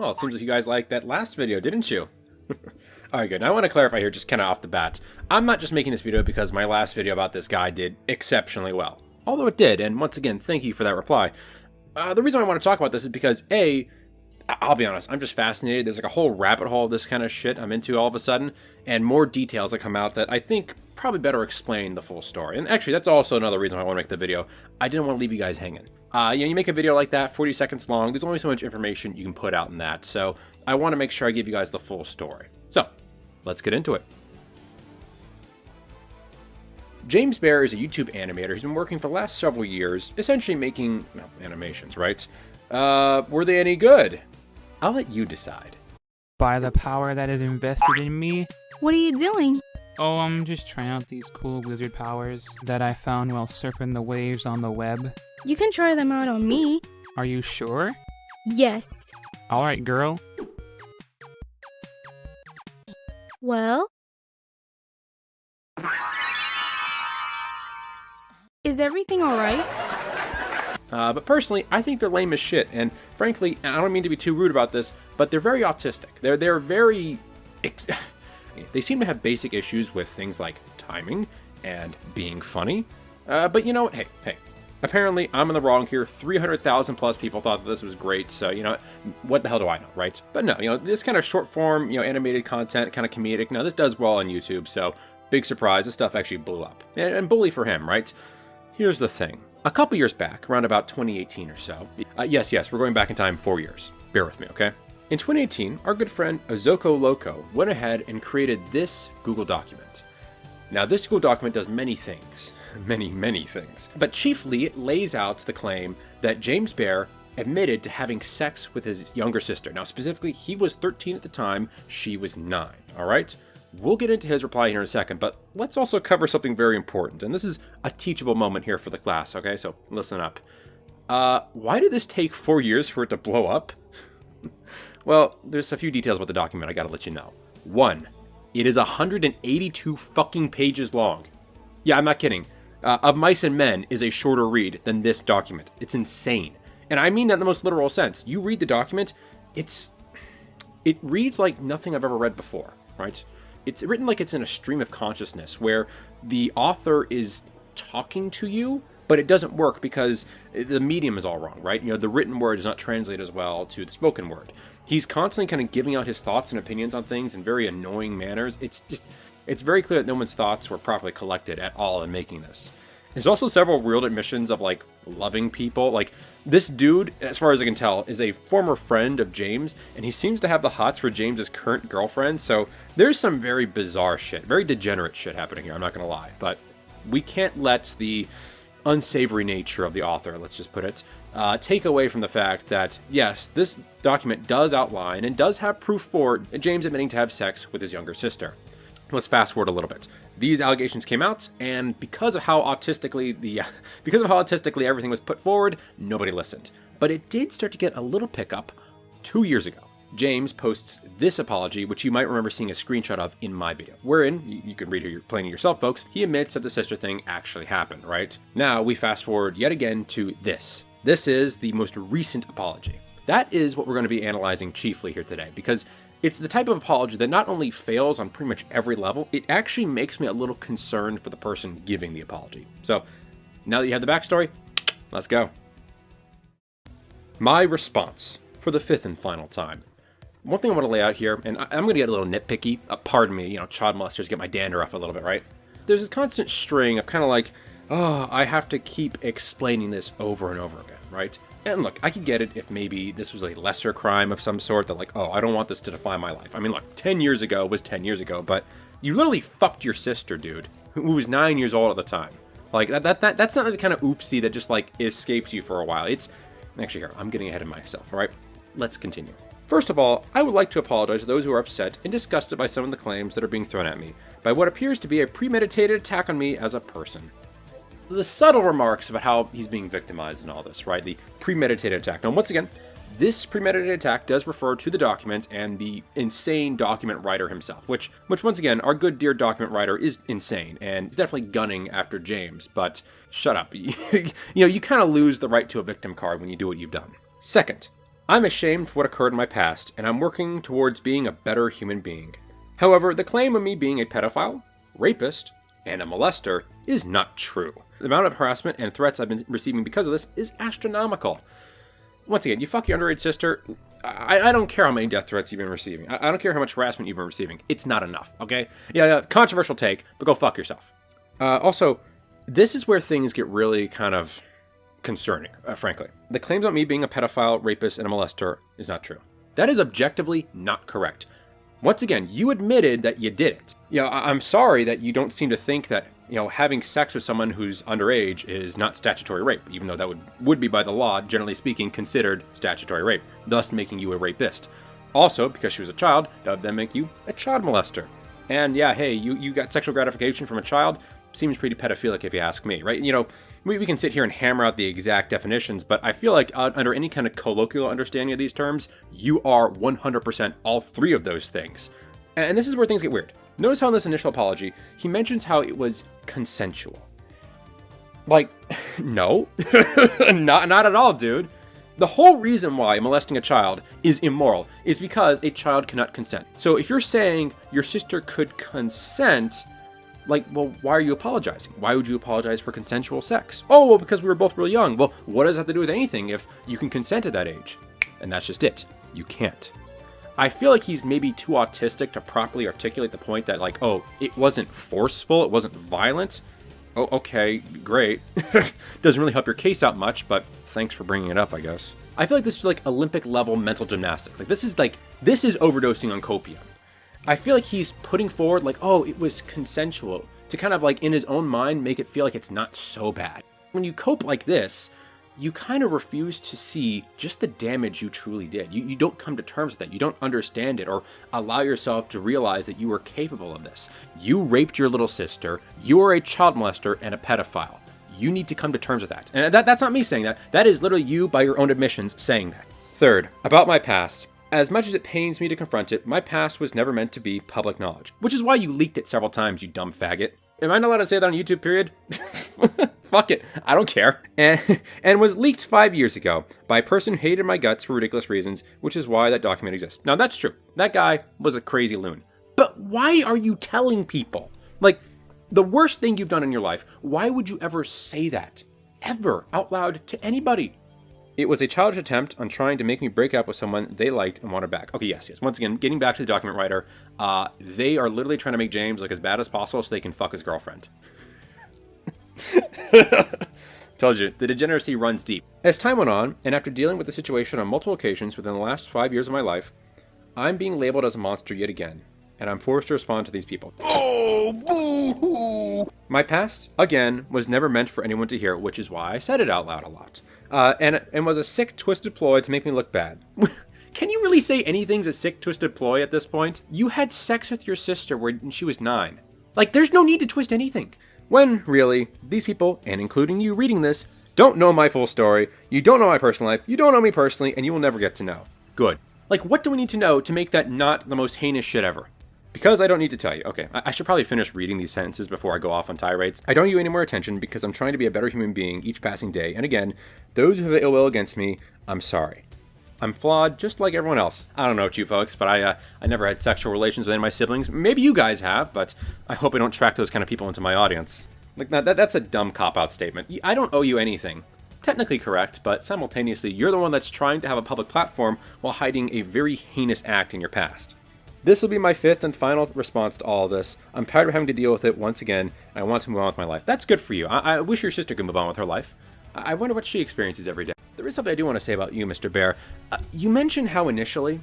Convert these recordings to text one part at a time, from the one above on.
Well, it seems like you guys liked that last video, didn't you? Alright, good. Now I want to clarify here just kind of off the bat. I'm not just making this video because my last video about this guy did exceptionally well. Although it did, and once again, thank you for that reply. The reason I want to talk about this is because, A, I'll be honest, I'm just fascinated. There's like a whole rabbit hole of this kind of shit I'm into all of a sudden, and more details that come out that I think probably better explain the full story. And actually, that's also another reason I want to make the video. I didn't want to leave you guys hanging. You make a video like that, 40 seconds long, there's only so much information you can put out in that, so I want to make sure I give you guys the full story. So, let's get into it. James Bear is a YouTube animator who's been working for the last several years, essentially making, well, animations, right? Were they any good? I'll let you decide. By the power that is invested in me. What are you doing? Oh, I'm just trying out these cool wizard powers that I found while surfing the waves on the web. You can try them out on me. Are you sure? Yes. Alright, girl. Well? Is everything alright? But personally, I think they're lame as shit, and frankly, I don't mean to be too rude about this, but they're very autistic. They're very... They seem to have basic issues with things like timing and being funny. But you know what? Hey. Apparently, I'm in the wrong here. 300,000 plus people thought that this was great, so, you know, what the hell do I know, right? But no, this kind of short form, animated content, kind of comedic, now this does well on YouTube, so big surprise, this stuff actually blew up. And bully for him, right? Here's the thing. A couple years back, around about 2018 or so, yes, we're going back in time 4 years. Bear with me, okay? In 2018, our good friend AzokoLoko went ahead and created this Google document. Now, this Google document does many things. Many things. But chiefly, it lays out the claim that James Bear admitted to having sex with his younger sister. Now, specifically, he was 13 at the time, she was 9, all right? We'll get into his reply here in a second, but let's also cover something very important, and this is a teachable moment here for the class, okay? So, listen up. Why did this take 4 years for it to blow up? Well, there's a few details about the document I gotta let you know. 1, it is 182 fucking pages long. Yeah, I'm not kidding. Of Mice and Men is a shorter read than this document. It's insane. And I mean that in the most literal sense. You read the document, it reads like nothing I've ever read before, right? It's written like it's in a stream of consciousness where the author is talking to you, but it doesn't work because the medium is all wrong, right? The written word does not translate as well to the spoken word. He's constantly kind of giving out his thoughts and opinions on things in very annoying manners. It's very clear that no one's thoughts were properly collected at all in making this. There's also several real admissions of, like, loving people. Like, this dude, as far as I can tell, is a former friend of James, and he seems to have the hots for James's current girlfriend, so there's some very bizarre shit, very degenerate shit happening here, I'm not gonna lie. But we can't let the unsavory nature of the author, let's just put it, take away from the fact that, yes, this document does outline and does have proof for James admitting to have sex with his younger sister. Let's fast forward a little bit. These allegations came out, and because of how autistically everything was put forward, nobody listened. But it did start to get a little pickup 2 years ago. James posts this apology, which you might remember seeing a screenshot of in my video, wherein, you can read it plain yourself, folks, he admits that the sister thing actually happened, right? Now, we fast forward yet again to this. This is the most recent apology. That is what we're going to be analyzing chiefly here today, because it's the type of apology that not only fails on pretty much every level, it actually makes me a little concerned for the person giving the apology. So, now that you have the backstory, let's go. My response, for the 5th and final time. One thing I want to lay out here, and I'm going to get a little nitpicky, pardon me, child molesters get my dander off a little bit, right? There's this constant string of kind of like, oh, I have to keep explaining this over and over again, right? And look, I could get it if maybe this was a lesser crime of some sort that, like, oh, I don't want this to define my life. I mean, look, 10 years ago was 10 years ago, but you literally fucked your sister, dude, who was 9 years old at the time. Like, that's not the kind of oopsie that just, like, escapes you for a while. It's, actually, here, I'm getting ahead of myself, all right? Let's continue. First of all, I would like to apologize to those who are upset and disgusted by some of the claims that are being thrown at me, by what appears to be a premeditated attack on me as a person. The subtle remarks about how he's being victimized and all this, right? The premeditated attack. Now, once again, this premeditated attack does refer to the document and the insane document writer himself, which once again, our good dear document writer is insane and is definitely gunning after James, but shut up. You kind of lose the right to a victim card when you do what you've done. Second, I'm ashamed for what occurred in my past, and I'm working towards being a better human being. However, the claim of me being a pedophile, rapist, and a molester is not true. The amount of harassment and threats I've been receiving because of this is astronomical. Once again, you fuck your underage sister, I don't care how many death threats you've been receiving. I don't care how much harassment you've been receiving. It's not enough, okay? Yeah, controversial take, but go fuck yourself. Also, this is where things get really kind of concerning, frankly. The claims about me being a pedophile, rapist, and a molester is not true. That is objectively not correct. Once again, you admitted that you did it. I'm sorry that you don't seem to think that, having sex with someone who's underage is not statutory rape, even though that would be by the law, generally speaking, considered statutory rape, thus making you a rapist. Also, because she was a child, that would then make you a child molester. And yeah, hey, you got sexual gratification from a child? Seems pretty pedophilic if you ask me, right? We can sit here and hammer out the exact definitions, but I feel like under any kind of colloquial understanding of these terms, you are 100% all three of those things. And this is where things get weird. Notice how in this initial apology, he mentions how it was consensual. Like, no, not at all, dude. The whole reason why molesting a child is immoral is because a child cannot consent. So if you're saying your sister could consent, well, why are you apologizing? Why would you apologize for consensual sex? Oh, well, because we were both really young. Well, what does that have to do with anything if you can consent at that age? And that's just it. You can't. I feel like he's maybe too autistic to properly articulate the point that, it wasn't forceful, it wasn't violent. Oh, okay, great. Doesn't really help your case out much, but thanks for bringing it up, I guess. I feel like this is Olympic level mental gymnastics. This is overdosing on copium. I feel like he's putting forward it was consensual to kind of in his own mind make it feel like it's not so bad. When you cope like this, you kind of refuse to see just the damage you truly did. You don't come to terms with that. You don't understand it or allow yourself to realize that you were capable of this. You raped your little sister. You are a child molester and a pedophile. You need to come to terms with that. And that's not me saying that. That is literally you by your own admissions saying that. Third, about my past. As much as it pains me to confront it, my past was never meant to be public knowledge. Which is why you leaked it several times, you dumb faggot. Am I not allowed to say that on YouTube, period? Fuck it. I don't care. And was leaked 5 years ago by a person who hated my guts for ridiculous reasons, which is why that document exists. Now, that's true. That guy was a crazy loon. But why are you telling people? The worst thing you've done in your life, why would you ever say that? Ever, out loud, to anybody? It was a childish attempt on trying to make me break up with someone they liked and wanted back. Okay, yes. Once again, getting back to the document writer, they are literally trying to make James look as bad as possible so they can fuck his girlfriend. Told you, the degeneracy runs deep. As time went on, and after dealing with the situation on multiple occasions within the last 5 years of my life, I'm being labeled as a monster yet again, and I'm forced to respond to these people. Oh, boo-hoo! My past, again, was never meant for anyone to hear, which is why I said it out loud a lot. And was a sick, twisted ploy to make me look bad. Can you really say anything's a sick, twisted ploy at this point? You had sex with your sister when she was 9. There's no need to twist anything. When, really, these people, and including you reading this, don't know my full story, you don't know my personal life, you don't know me personally, and you will never get to know. Good. What do we need to know to make that not the most heinous shit ever? Because I don't need to tell you. Okay, I should probably finish reading these sentences before I go off on tirades. I don't owe you any more attention because I'm trying to be a better human being each passing day. And again, those who have ill will against me, I'm sorry. I'm flawed just like everyone else. I don't know about you folks, but I never had sexual relations with any of my siblings. Maybe you guys have, but I hope I don't attract those kind of people into my audience. That's a dumb cop-out statement. I don't owe you anything. Technically correct, but simultaneously, you're the one that's trying to have a public platform while hiding a very heinous act in your past. This will be my 5th and final response to all of this. I'm tired of having to deal with it once again, and I want to move on with my life. That's good for you. I wish your sister could move on with her life. I wonder what she experiences every day. There is something I do want to say about you, Mr. Bear. You mentioned how initially,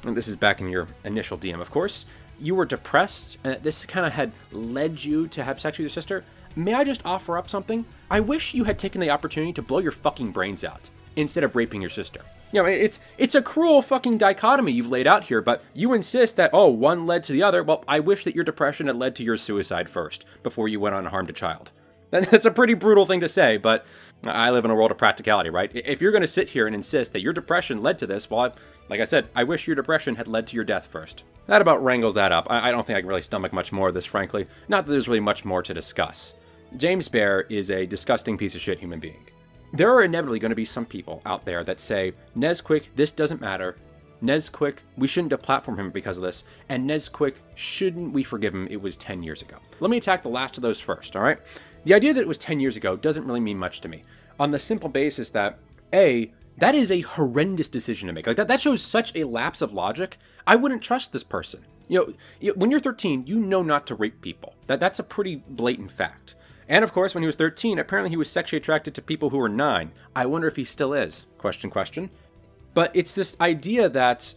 and this is back in your initial DM, of course, you were depressed, and this kind of had led you to have sex with your sister. May I just offer up something? I wish you had taken the opportunity to blow your fucking brains out instead of raping your sister. It's a cruel fucking dichotomy you've laid out here, but you insist that, one led to the other. Well, I wish that your depression had led to your suicide first, before you went on and harmed a child. That's a pretty brutal thing to say, but I live in a world of practicality, right? If you're going to sit here and insist that your depression led to this, well, like I said, I wish your depression had led to your death first. That about wrangles that up. I don't think I can really stomach much more of this, frankly. Not that there's really much more to discuss. James Bear is a disgusting piece of shit human being. there are inevitably going to be some people out there that say, Nezquik, this doesn't matter. Nezquik, we shouldn't deplatform him because of this. And Nezquik, shouldn't we forgive him? It was 10 years ago. Let me attack the last of those first, all right? The idea that it was 10 years ago doesn't really mean much to me. On the simple basis that, A, that is a horrendous decision to make. Like that shows such a lapse of logic. I wouldn't trust this person. When you're 13, you know not to rape people. That's a pretty blatant fact. And of course, when he was 13, apparently he was sexually attracted to people who were 9. I wonder if he still is. Question. But it's this idea that,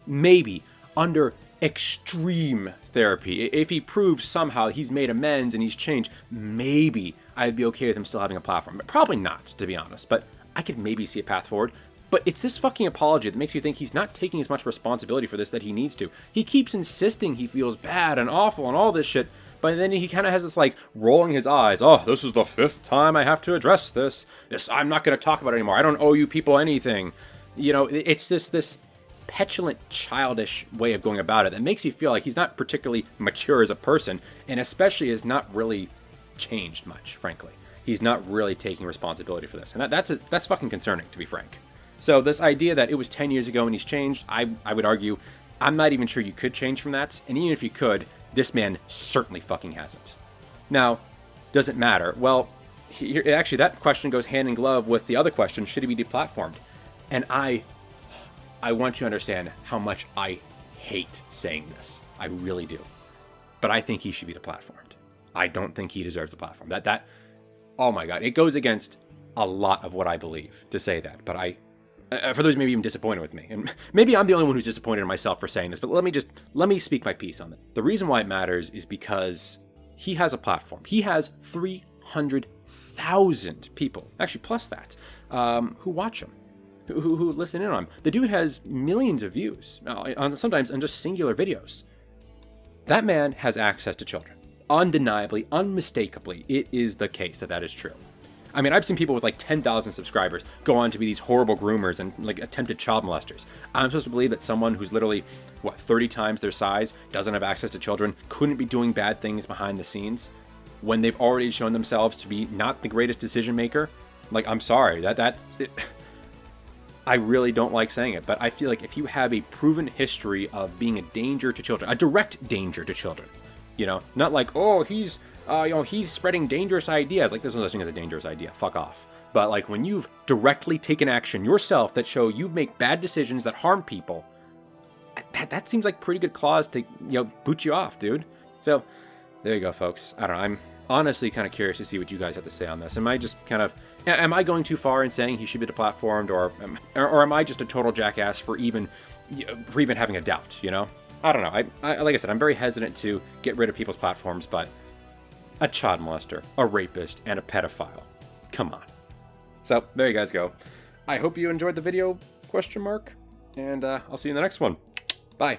maybe under extreme therapy, if he proves somehow he's made amends and he's changed, maybe I'd be okay with him still having a platform. But probably not, to be honest. But I could maybe see a path forward. But it's this fucking apology that makes you think he's not taking as much responsibility for this that he needs to. He keeps insisting he feels bad and awful and all this shit, but then he kind of has this like rolling his eyes. Oh, this is the 5th time I have to address this. I'm not going to talk about it anymore. I don't owe you people anything. It's this petulant, childish way of going about it that makes you feel like he's not particularly mature as a person, and especially has not really changed much, frankly. He's not really taking responsibility for this. And that's fucking concerning, to be frank. So this idea that it was 10 years ago and he's changed, I would argue, I'm not even sure you could change from that. And even if you could, this man certainly fucking hasn't. Now, does it matter? Well, actually, that question goes hand in glove with the other question, should he be deplatformed? And I want you to understand how much I hate saying this. I really do. But I think he should be deplatformed. I don't think he deserves a platform. Oh my God, it goes against a lot of what I believe to say that. But for those maybe even disappointed with me, and maybe I'm the only one who's disappointed in myself for saying this, but let me speak my piece on it. The reason why it matters is because he has a platform. He has 300,000 people, actually plus that, who watch him, who listen in on him. The dude has millions of views, sometimes on just singular videos. That man has access to children. Undeniably, unmistakably, it is the case that is true. I mean, I've seen people with like 10,000 subscribers go on to be these horrible groomers and like attempted child molesters. I'm supposed to believe that someone who's literally, 30 times their size, doesn't have access to children, couldn't be doing bad things behind the scenes when they've already shown themselves to be not the greatest decision maker? Like, I'm sorry, I really don't like saying it, but I feel like if you have a proven history of being a danger to children, a direct danger to children, not like, oh, he's spreading dangerous ideas. Like, there's no such thing as a dangerous idea. Fuck off. But like when you've directly taken action yourself that show you've made bad decisions that harm people, that seems like pretty good clause to, boot you off, dude. So there you go, folks. I don't know. I'm honestly kind of curious to see what you guys have to say on this. Am I going too far in saying he should be deplatformed, or am I just a total jackass for even having a doubt, I don't know. I like I said, I'm very hesitant to get rid of people's platforms, but a child molester, a rapist, and a pedophile. Come on. So there you guys go. I hope you enjoyed the video, and I'll see you in the next one. Bye.